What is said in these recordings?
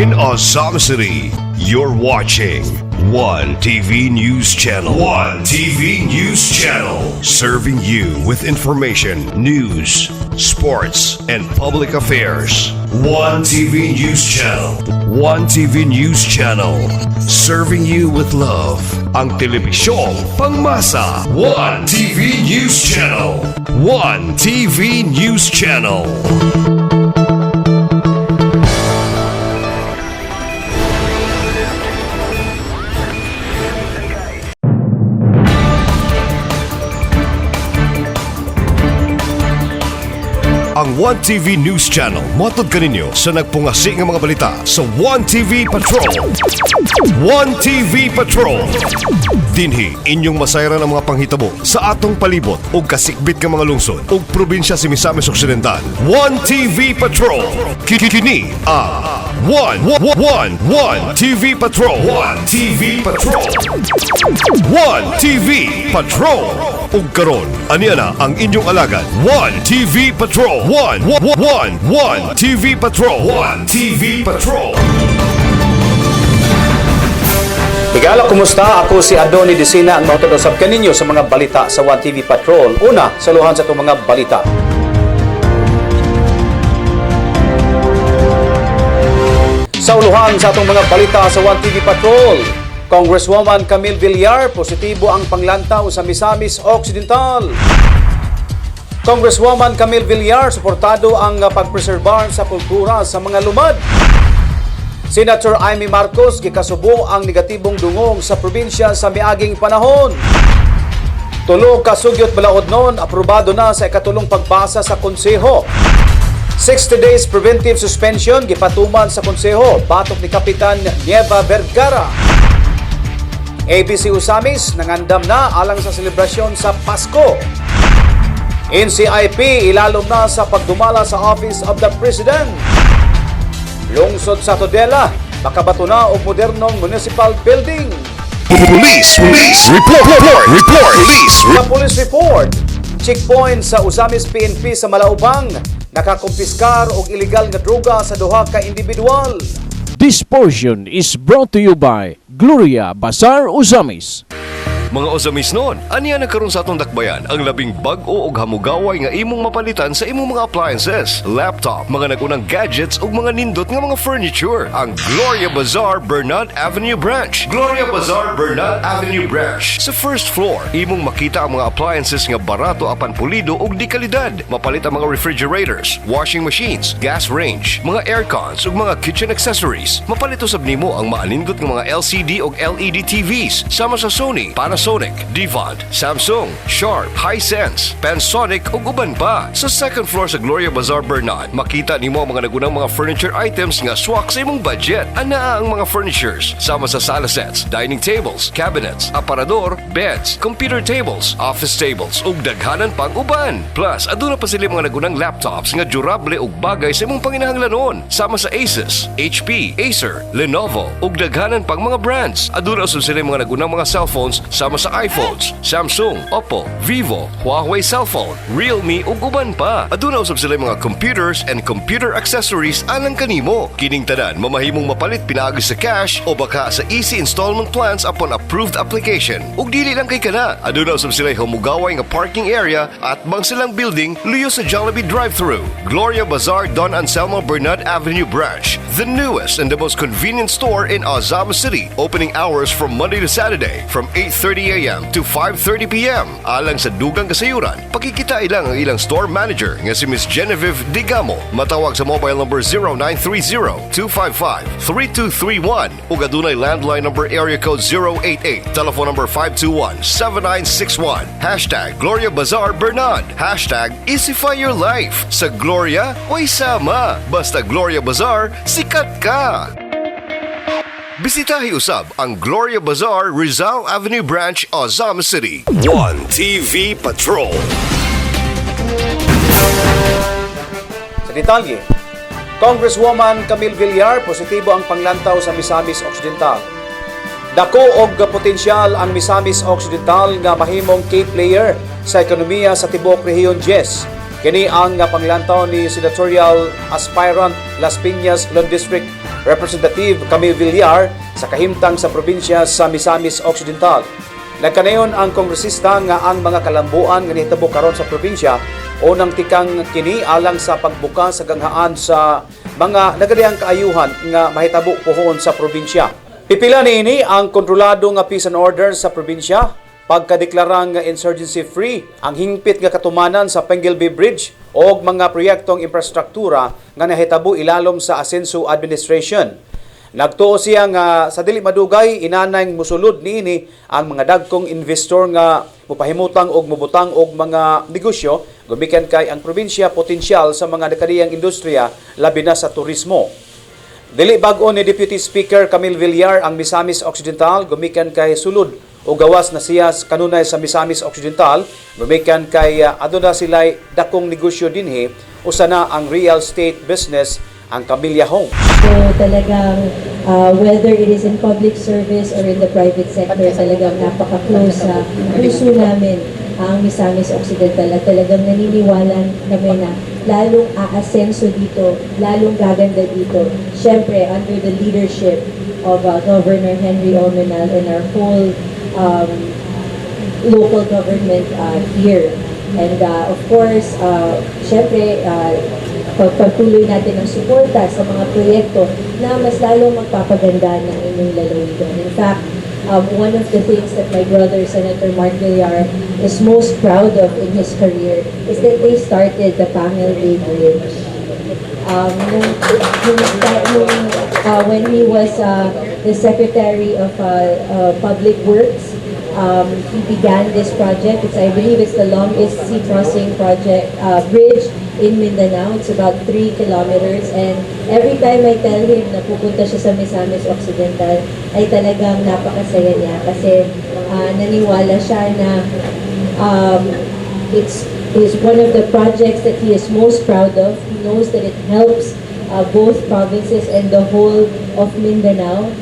in Azam City. You're watching One TV News Channel. One TV News Channel. Serving you with information, news, sports, and public affairs. One TV News Channel. One TV News Channel. Serving you with love. Ang telebisyong pangmasa. One TV News Channel. One TV News Channel. Ang One TV News Channel matod kaninyo sa nagpungasi ng mga balita sa One TV Patrol. One TV Patrol. Dinhi inyong masayran ang mga panghitabo sa atong palibot ug kasikbit nga mga lungsod ug probinsya sa Misamis Occidental. One TV Patrol. Kini ang One TV Patrol. One TV Patrol. One TV Patrol. Ug karon aniya na ang inyong alagad. One TV Patrol. One TV Patrol. One TV Patrol. Higala, kumusta? Ako si Adoni Desina, ang mautod-usab kaninyo sa mga balita sa One TV Patrol. Una, saluhan sa itong mga balita. Sa uluhan sa itong mga balita sa One TV Patrol, Congresswoman Camille Villar, positibo ang panglantaw sa Misamis Occidental. Congresswoman Camille Villar, suportado ang pagpreserbar sa kultura sa mga lumad. Senator Amy Marcos, gikasubo ang negatibong dungong sa probinsya sa miaging panahon. Tulog kasugyot balaod noon, aprobado na sa ikatulong pagbasa sa konseho. 60 days preventive suspension, gipatuman sa konseho, batok ni Kapitan Nieva Vergara. ABC Usamis, nangandam na alang sa selebrasyon sa Pasko. NCIP, ilalom na sa pagdumala sa Office of the President. Lungsod sa Tudela, makabato na o modernong municipal building. Police report. Police report. Checkpoint sa Usamis PNP sa Malaubang, nakakumpiskar og illegal nga droga sa duha ka individual. This portion is brought to you by Gloria Bazaar Usamis. Mga Usamis noon, aniya nagkaroon sa atong dakbayan ang labing bag-o ug hamugaway nga imong mapalitan sa imong mga appliances, laptop, mga nagunang gadgets ug mga nindot nga mga furniture. Ang Gloria Bazaar Bernard Avenue Branch. Gloria Bazaar Bernard Avenue Branch. Sa first floor, imong makita ang mga appliances nga barato apan pulido ug di kalidad. Mapalit ang mga refrigerators, washing machines, gas range, mga aircons ug mga kitchen accessories. Mapalit usab nimo ang maanindot nga mga LCD ug LED TVs sama sa Sony, Panasonic, Devon, Samsung, Sharp, Hisense, Panasonic ug uban pa. Sa second floor sa Gloria Bazaar Bernard, makita nimo ang mga nagunang mga furniture items nga swak sa imong budget. Ana ang mga furnitures sama sa sala sets, dining tables, cabinets, aparador, beds, computer tables, office tables ug daghanan pang uban. Plus, aduna pa sila mga nagunang laptops nga durable ug bagay sa imong panginahanglanon sama sa Asus, HP, Acer, Lenovo ug daghanan pang mga brands. Aduna usab sila mga nagunang mga cellphones sama sa iPhones, Samsung, Oppo, Vivo, Huawei cellphone, Realme ug uban pa. Aduna usab sila mga computers and computer accessories alang kanimo. Kining tanan mamahimong mapalit pinaagi sa cash o baka sa easy installment plans upon approved application. Ug dili lang kay kana, aduna usab sila humugaway nga parking area at bang silang building luyo sa Jollibee drive-thru. Gloria Bazaar Don Anselmo Bernard Avenue Branch, the newest and the most convenient store in Azam City. Opening hours from Monday to Saturday from 8:30 a.m. to 5:30 p.m. Alang sa dugang kasayuran, pakikita ilang ang ilang store manager nga si Miss Genevieve Digamo. Matawag sa mobile number 0930-255-3231 ug adunay landline number area code 088, telephone number 521-7961. Gloria Bazaar Bernard. Easify your life. Sa Gloria, way sama. Basta Gloria Bazaar, sikat ka! Bisitahi usab ang Gloria Bazaar Rizal Avenue Branch, Azam City. One TV Patrol. Sa detalye, Congresswoman Camille Villar, positibo ang panglantaw sa Misamis Occidental. Dako og potensyal ang Misamis Occidental nga mahimong key player sa ekonomiya sa tibuok rehiyon 10. Kini ang panglantaw ni senatorial aspirant Las Piñas Lone District Representative Camille Villar sa kahimtang sa probinsya sa Misamis Occidental. Nagkanayon ang kongresista nga ang mga kalambuan nga nihitabo karon sa probinsya o nang tikang kini alang sa pagbuka sa ganghaan sa mga nagadiyang kaayuhan nga mahitabo pohon sa probinsya. Pipila niini ang kontrolado nga peace and order sa probinsya, pagkadeklarang nga insurgency-free, ang hingpit nga katumanan sa Pengelby Bridge o mga proyektong infrastruktura nga nahitabo ilalom sa Asenso Administration. Nagtuo siya nga sa dili madugay inanay musulod niini ang mga dagkong investor nga mupahimutang og mubutang og mga negosyo gumikan kay ang probinsya potensyal sa mga nakadiyang industriya labi na sa turismo. Dili bag-o ni Deputy Speaker Camille Villar ang Misamis Occidental gumikan kay sulod o gawas na siya kanunay sa Misamis Occidental gumikan kay aduna sila'y dakong negosyo dinhi usa na ang real estate business ang Camellia Home. So talagang whether it is in public service or in the private sector, talagang napaka-close sa puso namin ang Misamis Occidental at talagang naniniwala kami na lalong aasenso dito, lalong gaganda dito. Siyempre, under the leadership of Governor Henry Omenal and our whole local government here. And of course, siyempre, pagpatuloy natin ang suporta sa mga proyekto na mas lalong magpapaganda ng inyong lalawigan. In fact, one of the things that my brother, Senator Mark Villar, is most proud of in his career is that they started the Pangil Bay Bridge. When he was the Secretary of Public Works, he began this project. I believe it's the longest sea crossing project bridge in Mindanao. It's about 3 kilometers, and every time I tell him na pupunta siya sa Misamis Occidental ay talagang napakasaya niya kasi naniwala siya na it's one of the projects that he is most proud of. He knows that it helps both provinces and the whole of Mindanao.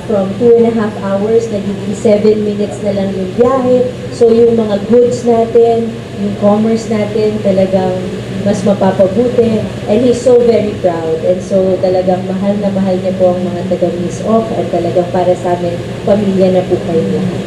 From 2.5 hours, nagiging 7 minutes na lang yung biyahe. So yung mga goods natin, yung commerce natin, talagang mas mapapabuti. And he's so very proud. And so talagang mahal na mahal niya po ang mga taga-Miss Oc at talagang para sa amin, pamilya na po kayo lahat.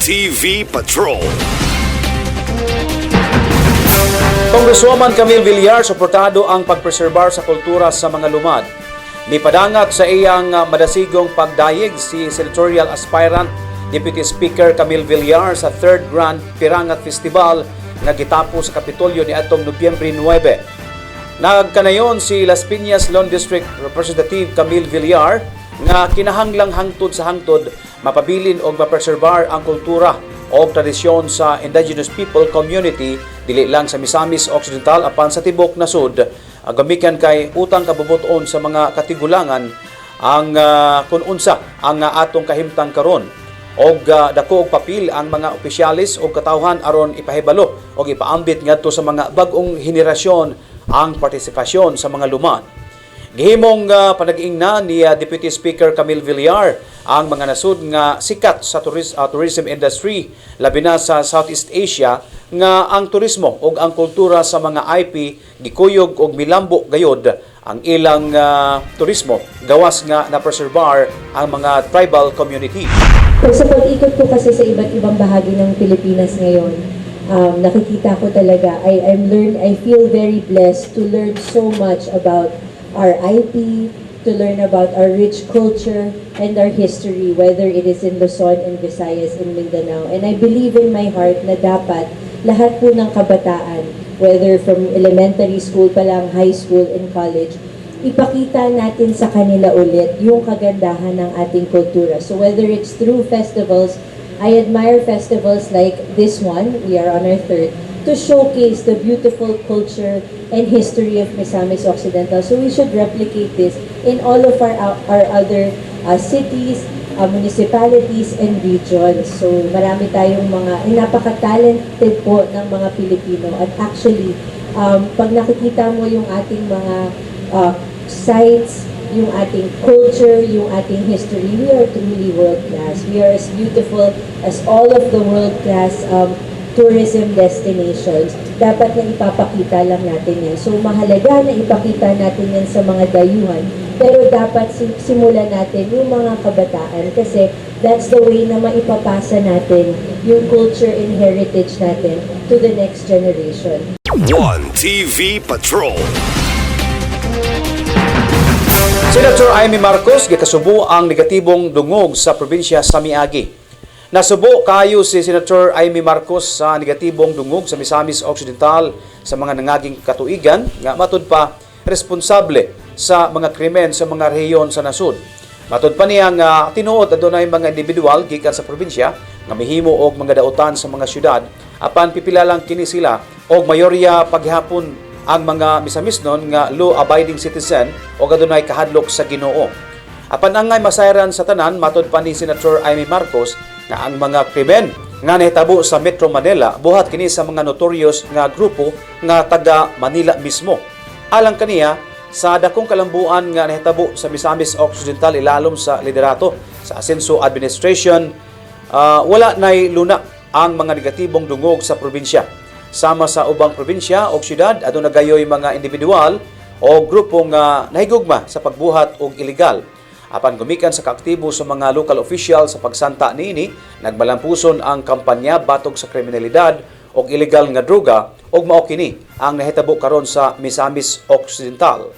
TV Patrol. Congresswoman Camille Villar, suportado ang pagpreserbar sa kultura sa mga lumad. Nipadangat sa iyang madasigong pagdayeg si senatorial aspirant Deputy Speaker Camille Villar sa 3rd Grand Pirangat Festival nga gitapo sa Kapitolyo ni atong Nobyembre 9. Nagkanayon si Las Piñas Lone District Representative Camille Villar nga kinahanglang hangtod sa hangtod mapabilin og mapreserbar ang kultura o tradisyon sa indigenous people community dili lang sa Misamis Occidental apan sa tibok nasud. Gamikan kay utang kabubuton sa mga katigulangan ang kun unsa ang atong kahimtang karon og dako og papel ang mga opisyalis o katawhan aron ipahibalo og ipaambit ngadto sa mga bag-ong henerasyon ang partisipasyon sa mga lumad. Gihimong panag-ingna ni Deputy Speaker Camille Villar ang mga nasud nga sikat sa tourism industry labi na sa Southeast Asia nga ang turismo ug ang kultura sa mga IP gikuyog og milambo gayod ang ilang turismo gawas nga na-preserbar ang mga tribal community. Sa pag-ikot ko kasi sa iba't ibang bahagi ng Pilipinas ngayon, nakikita ko talaga, I feel very blessed to learn so much about our IP, to learn about our rich culture and our history, whether it is in Luzon and Visayas and Mindanao. And I believe in my heart na dapat lahat po ng kabataan, whether from elementary school pa lang, high school and college, ipakita natin sa kanila ulit yung kagandahan ng ating kultura. So whether it's through festivals, I admire festivals like this one, we are on our 3rd, to showcase the beautiful culture and history of Misamis Occidental. So we should replicate this in all of our other cities, municipalities, and regions. So marami tayong mga napaka-talented po ng mga Pilipino. At actually, pag nakikita mo yung ating mga sites, yung ating culture, yung ating history, we are truly world-class. We are as beautiful as all of the world-class tourism destinations. dapat na ipapakita lang natin yan. So mahalaga na ipakita natin yan sa mga dayuhan, pero dapat simulan natin yung mga kabataan kasi that's the way na maipapasa natin yung culture and heritage natin to the next generation. One TV Patrol. Senator Amy Marcos gikasubo ang negatibong dungog sa probinsya sa Miagi. Nasubo kayo si Senator Amy Marcos sa negatibong dungog sa Misamis Occidental sa mga nangaging katuigan nga matud pa responsable sa mga krimen sa mga rehiyon sa nasud. Matud pa niya nga tinuod adunay mga individual gikan sa probinsya nga mihimo og mga dautan sa mga syudad apan pipila lang kini sila og mayorya paghapon ang mga misamisnon nga law-abiding citizen o adunay kahadlok sa Ginoo. Apan angay masayran sa tanan matud pa ni Senator Amy Marcos nga ang mga krimen nga nahitabo sa Metro Manila buhat kini sa mga notorious nga grupo nga taga Manila mismo. Alang kaniya sa dakong kalambuan nga nahitabo sa Misamis Occidental ilalom sa liderato sa Asenso Administration, wala nay luna ang mga negatibong dungog sa probinsya. Sama sa ubang probinsya o syudad aduna gayoy mga individual o grupo nga nahigugma sa pagbuhat og illegal. Apan gumikan sa kaaktibo sa mga local official sa pagsanta niini, nagbalampuson ang kampanya batog sa kriminalidad o illegal nga droga o mao kini ang nahitabo karon sa Misamis Occidental.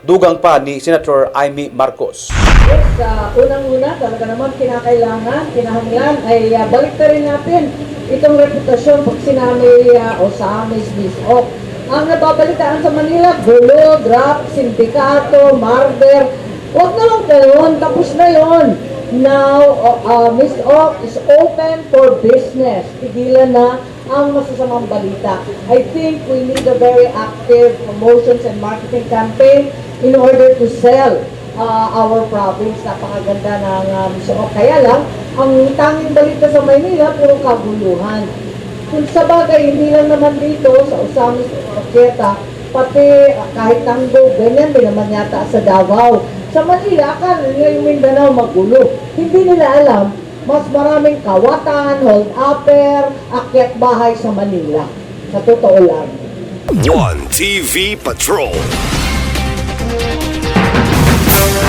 Dugang pa ni Senator Amy Marcos. Yes, unang-una talaga naman kinahanglan ay balik na rin natin itong reputasyon pag sinamay o sa amis misok. Ang nababalitaan sa Manila, gulo, draft, sindikato, murder. Huwag naman ganoon, tapos na yon. Now, Miss Oak is open for business. Tigilan na ang masasamang balita. I think we need a very active promotions and marketing campaign in order to sell our province. Napakaganda ng Miss Oak. Kaya lang, ang tanging balita sa Maynila, puro kaguluhan. Kung sa bagay, hindi lang naman dito sa Osamis Orqueta, pati kahit Tanggo, ganyan din naman yata sa Davao. Sa Manila, akala nila yung Mindanao magulo. Hindi nila alam, mas maraming kawatan, hold-upper, akyat bahay sa Manila. Sa totoo lang. One TV Patrol.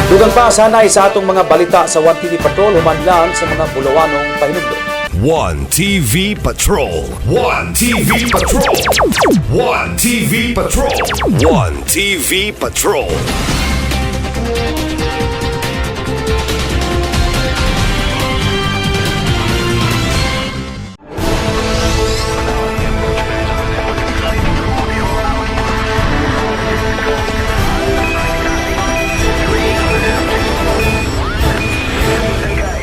Dugang pa sanay sa atong mga balita sa One TV Patrol human lang sa mga bulawanong pahinugdo. One TV Patrol. One TV Patrol. One TV Patrol. One TV Patrol.